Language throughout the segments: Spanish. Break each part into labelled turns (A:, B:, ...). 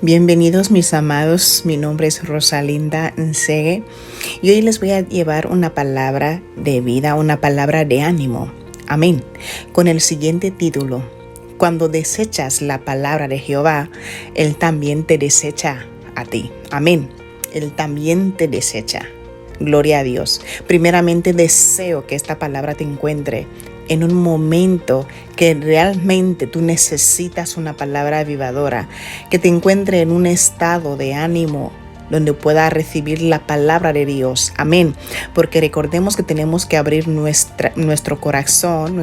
A: Bienvenidos mis amados, mi nombre es Rosalinda Nsegue y hoy les voy a llevar una palabra de vida, una palabra de ánimo. Amén. Con el siguiente título: cuando desechas la palabra de Jehová, Él también te desecha a ti. Amén. Él también te desecha. Gloria a Dios. Primeramente deseo que esta palabra te encuentre en un momento que realmente tú necesitas una palabra avivadora, que te encuentre en un estado de ánimo donde pueda recibir la palabra de Dios. Amén. Porque recordemos que tenemos que abrir nuestro corazón,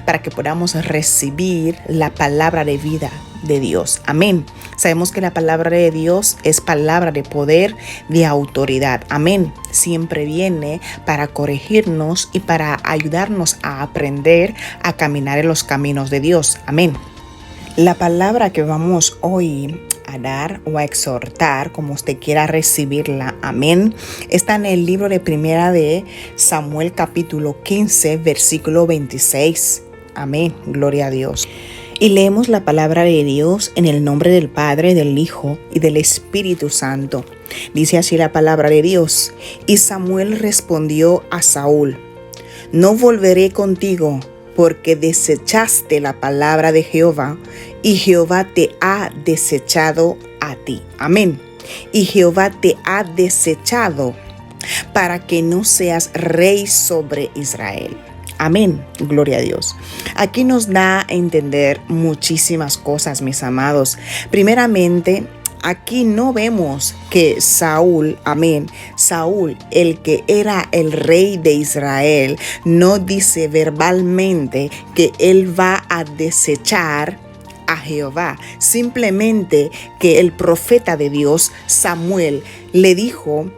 A: para que podamos recibir la palabra de vida de Dios. Amén. Sabemos que la palabra de Dios es palabra de poder, de autoridad. Amén. Siempre viene para corregirnos y para ayudarnos a aprender a caminar en los caminos de Dios. Amén. La palabra que vamos hoy a dar o a exhortar, como usted quiera recibirla, amén, está en el libro de Primera de Samuel capítulo 15 versículo 26. Amén, gloria a Dios. Y leemos la palabra de Dios en el nombre del Padre, del Hijo y del Espíritu Santo. Dice así la palabra de Dios: y Samuel respondió a Saúl: no volveré contigo, porque desechaste la palabra de Jehová, y Jehová te ha desechado a ti. Amén. Y Jehová te ha desechado para que no seas rey sobre Israel. Amén. Gloria a Dios. Aquí nos da a entender muchísimas cosas, mis amados. Primeramente, aquí no vemos que Saúl, amén, Saúl, el que era el rey de Israel, no dice verbalmente que él va a desechar a Jehová. Simplemente que el profeta de Dios, Samuel, le dijo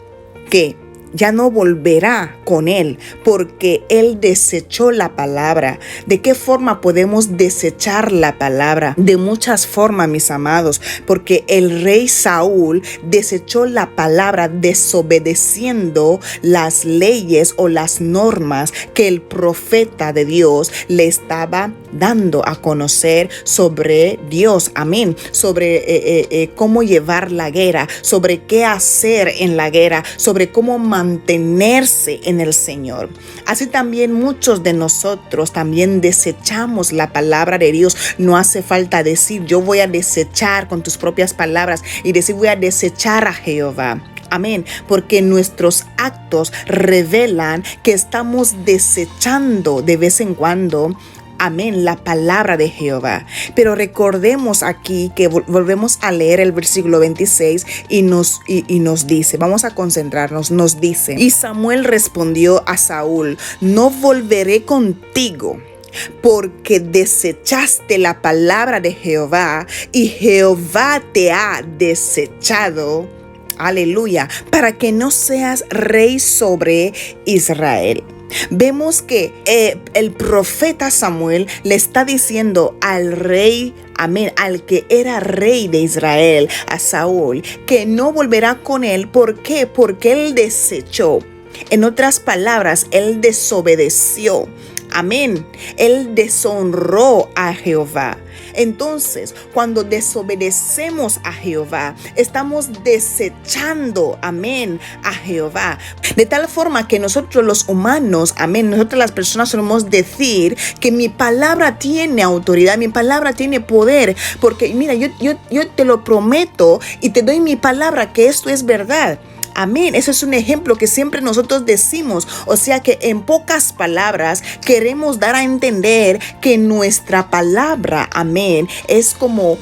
A: que ya no volverá con él porque él desechó la palabra. ¿De qué forma podemos desechar la palabra? De muchas formas, mis amados, porque el rey Saúl desechó la palabra desobedeciendo las leyes o las normas que el profeta de Dios le estaba dando a conocer sobre Dios. Amén. Sobre cómo llevar la guerra, sobre qué hacer en la guerra, sobre cómo mantenerse en el Señor. Así también muchos de nosotros también desechamos la palabra de Dios. No hace falta decir yo voy a desechar con tus propias palabras y decir voy a desechar a Jehová. Amén, porque nuestros actos revelan que estamos desechando de vez en cuando, amén, la palabra de Jehová. Pero recordemos aquí que volvemos a leer el versículo 26 y nos dice, vamos a concentrarnos, nos dice: y Samuel respondió a Saúl: no volveré contigo, porque desechaste la palabra de Jehová, y Jehová te ha desechado. Aleluya, para que no seas rey sobre Israel. Vemos que el profeta Samuel le está diciendo al rey, amén, al que era rey de Israel, a Saúl, que no volverá con él. ¿Por qué? Porque él desechó. En otras palabras, él desobedeció. Amén. Él deshonró a Jehová. Entonces, cuando desobedecemos a Jehová, estamos desechando, amén, a Jehová. De tal forma que nosotros los humanos, amén, nosotros las personas solemos decir que mi palabra tiene autoridad, mi palabra tiene poder, porque mira, yo te lo prometo y te doy mi palabra que esto es verdad. Amén. Eso es un ejemplo que siempre nosotros decimos. O sea que en pocas palabras queremos dar a entender que nuestra palabra, amén, es como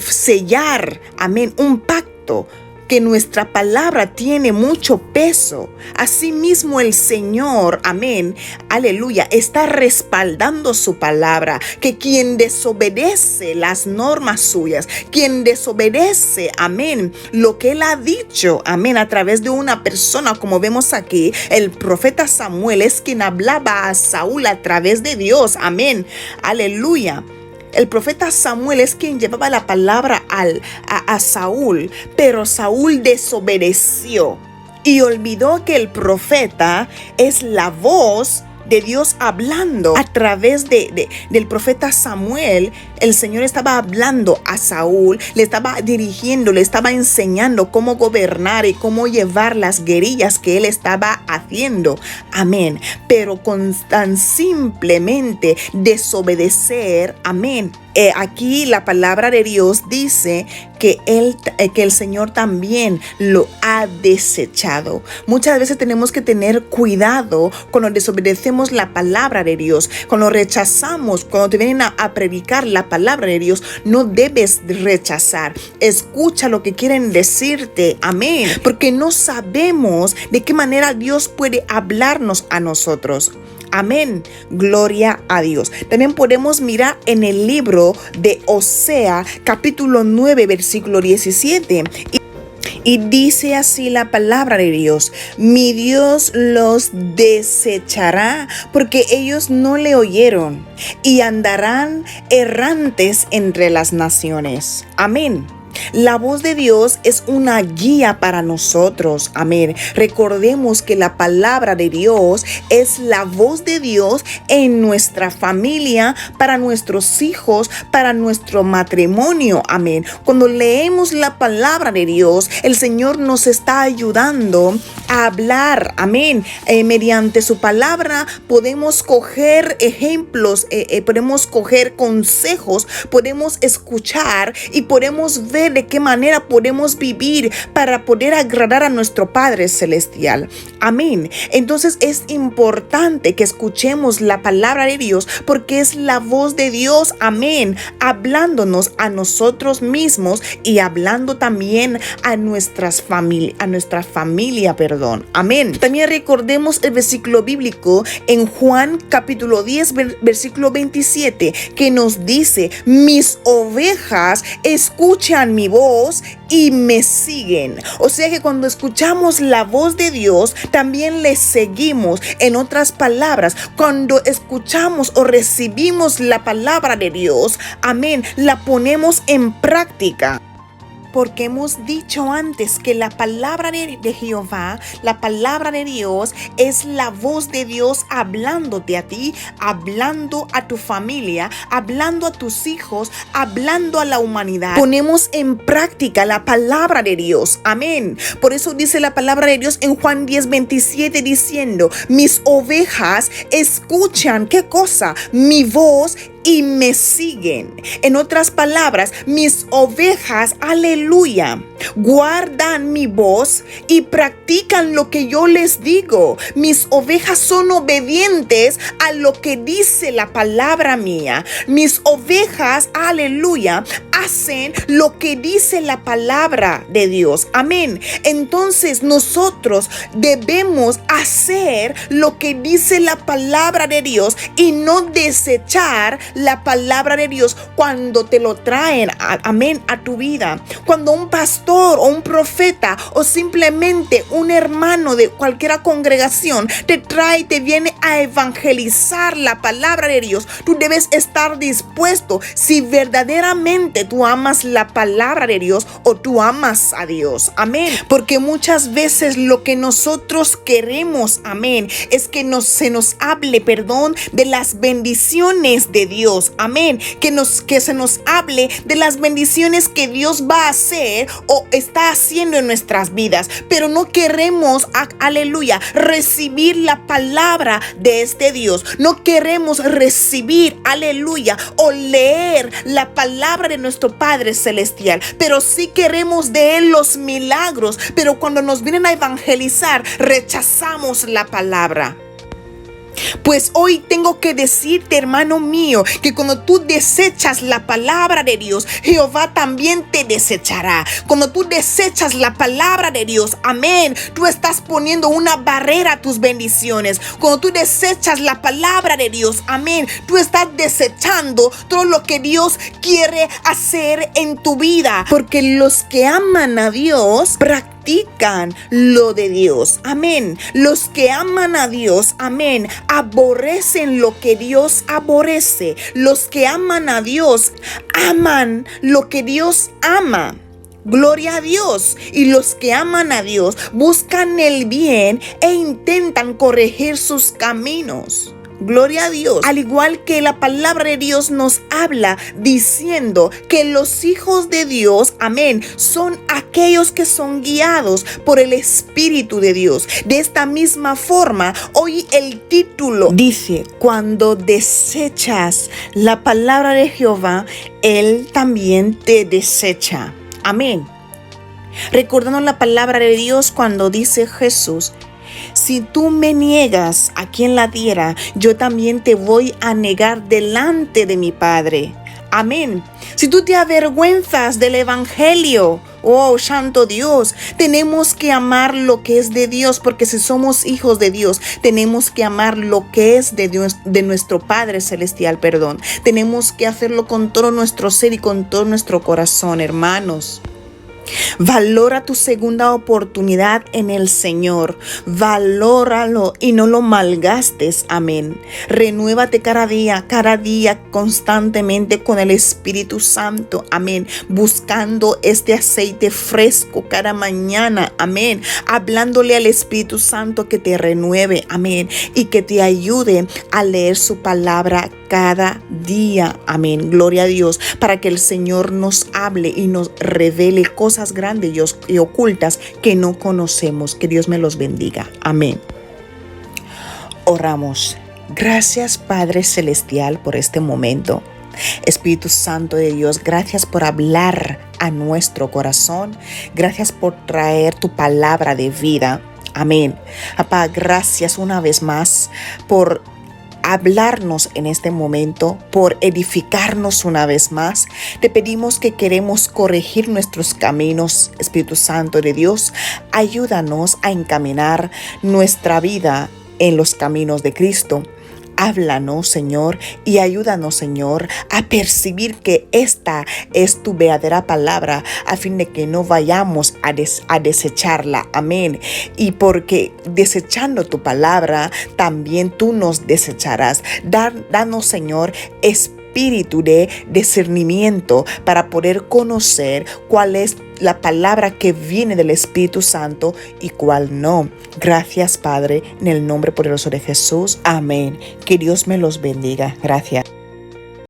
A: sellar, amén, un pacto. Que nuestra palabra tiene mucho peso. Asimismo el Señor, amén, aleluya, está respaldando su palabra. Que quien desobedece las normas suyas, quien desobedece, amén, lo que Él ha dicho, amén, a través de una persona, como vemos aquí, el profeta Samuel es quien hablaba a Saúl a través de Dios, amén, aleluya. El profeta Samuel es quien llevaba la palabra a Saúl, pero Saúl desobedeció y olvidó que el profeta es la voz de Dios hablando a través del profeta Samuel. El Señor estaba hablando a Saúl, le estaba dirigiendo, le estaba enseñando cómo gobernar y cómo llevar las guerrillas que él estaba haciendo. Amén. Pero con tan simplemente desobedecer, amén. Aquí la palabra de Dios dice que el Señor también lo ha desechado. Muchas veces tenemos que tener cuidado cuando desobedecemos la palabra de Dios, cuando rechazamos, cuando te vienen a predicar la palabra de Dios. No debes rechazar. Escucha lo que quieren decirte. Amén. Porque no sabemos de qué manera Dios puede hablarnos a nosotros. Amén. Gloria a Dios. También podemos mirar en el libro de Osea, capítulo 9, versículo 17. Y dice así la palabra de Dios: mi Dios los desechará porque ellos no le oyeron y andarán errantes entre las naciones. Amén. La voz de Dios es una guía para nosotros. Amén. Recordemos que la palabra de Dios es la voz de Dios en nuestra familia, para nuestros hijos, para nuestro matrimonio. Amén. Cuando leemos la palabra de Dios, el Señor nos está ayudando a hablar. Amén. Mediante su palabra podemos coger ejemplos, podemos coger consejos, podemos escuchar y podemos ver de qué manera podemos vivir para poder agradar a nuestro Padre Celestial. Amén. Entonces es importante que escuchemos la palabra de Dios porque es la voz de Dios. Amén. Hablándonos a nosotros mismos y hablando también a nuestra familia. Amén. También recordemos el versículo bíblico en Juan capítulo 10, versículo 27, que nos dice: mis ovejas escuchan mi voz y me siguen. O sea que cuando escuchamos la voz de Dios, también le seguimos. En otras palabras, cuando escuchamos o recibimos la palabra de Dios, amén, la ponemos en práctica. Porque hemos dicho antes que la palabra de Jehová, la palabra de Dios, es la voz de Dios hablándote a ti, hablando a tu familia, hablando a tus hijos, hablando a la humanidad. Ponemos en práctica la palabra de Dios. Amén. Por eso dice la palabra de Dios en Juan 10, 27 diciendo: mis ovejas escuchan, ¿qué cosa? Mi voz y me siguen. En otras palabras, mis ovejas, aleluya, guardan mi voz y practican lo que yo les digo. Mis ovejas son obedientes a lo que dice la palabra mía. Mis ovejas, aleluya, hacen lo que dice la palabra de Dios. Amén. Entonces nosotros debemos hacer lo que dice la palabra de Dios y no desechar la palabra de Dios cuando te lo traen, amén, a tu vida. Cuando un pastor o un profeta o simplemente un hermano de cualquier congregación te trae y te viene a evangelizar la palabra de Dios, tú debes estar dispuesto si verdaderamente tú amas la palabra de Dios o tú amas a Dios. Amén. Porque muchas veces lo que nosotros queremos, amén, es que se nos hable, de las bendiciones de Dios. Amén. Que se nos hable de las bendiciones que Dios va a hacer o está haciendo en nuestras vidas. Pero no queremos, aleluya, recibir la palabra de este Dios. No queremos recibir, aleluya, o leer la palabra de nuestro Padre Celestial. Pero sí queremos de Él los milagros. Pero cuando nos vienen a evangelizar, rechazamos la palabra. Pues hoy tengo que decirte, hermano mío, que cuando tú desechas la palabra de Dios, Jehová también te desechará. Cuando tú desechas la palabra de Dios, amén, tú estás poniendo una barrera a tus bendiciones. Cuando tú desechas la palabra de Dios, amén, tú estás desechando todo lo que Dios quiere hacer en tu vida. Porque los que aman a Dios practican lo de Dios. Amén. Los que aman a Dios, amén, aborrecen lo que Dios aborrece. Los que aman a Dios aman lo que Dios ama. Gloria a Dios. Y los que aman a Dios buscan el bien e intentan corregir sus caminos. Gloria a Dios. Al igual que la palabra de Dios nos habla diciendo que los hijos de Dios, amén, son aquellos que son guiados por el Espíritu de Dios. De esta misma forma, hoy el título dice: cuando desechas la palabra de Jehová, Él también te desecha. Amén. Recordando la palabra de Dios cuando dice Jesús: si tú me niegas aquí en la tierra, yo también te voy a negar delante de mi Padre. Amén. Si tú te avergüenzas del Evangelio, oh Santo Dios, tenemos que amar lo que es de Dios, porque si somos hijos de Dios, tenemos que amar lo que es de Dios, de nuestro Padre Celestial, Tenemos que hacerlo con todo nuestro ser y con todo nuestro corazón, hermanos. Valora tu segunda oportunidad en el Señor. Valóralo y no lo malgastes. Amén. Renuévate cada día, constantemente con el Espíritu Santo. Amén. Buscando este aceite fresco cada mañana. Amén. Hablándole al Espíritu Santo que te renueve. Amén. Y que te ayude a leer su palabra cada día. Amén. Gloria a Dios, para que el Señor nos hable y nos revele cosas grandes y ocultas que no conocemos. Que Dios me los bendiga. Amén. Oramos. Gracias, Padre Celestial, por este momento. Espíritu Santo de Dios, gracias por hablar a nuestro corazón. Gracias por traer tu palabra de vida. Amén. Papá, gracias una vez más por hablarnos en este momento, por edificarnos una vez más. Te pedimos que queremos corregir nuestros caminos. Espíritu Santo de Dios, ayúdanos a encaminar nuestra vida en los caminos de Cristo. Háblanos, Señor, y ayúdanos, Señor, a percibir que esta es tu verdadera palabra, a fin de que no vayamos a desecharla. Amén. Y porque desechando tu palabra, también tú nos desecharás. Danos, Señor, espíritu de discernimiento para poder conocer cuál es la palabra que viene del Espíritu Santo y cuál no. Gracias, Padre, en el nombre poderoso de Jesús. Amén. Que Dios me los bendiga. Gracias.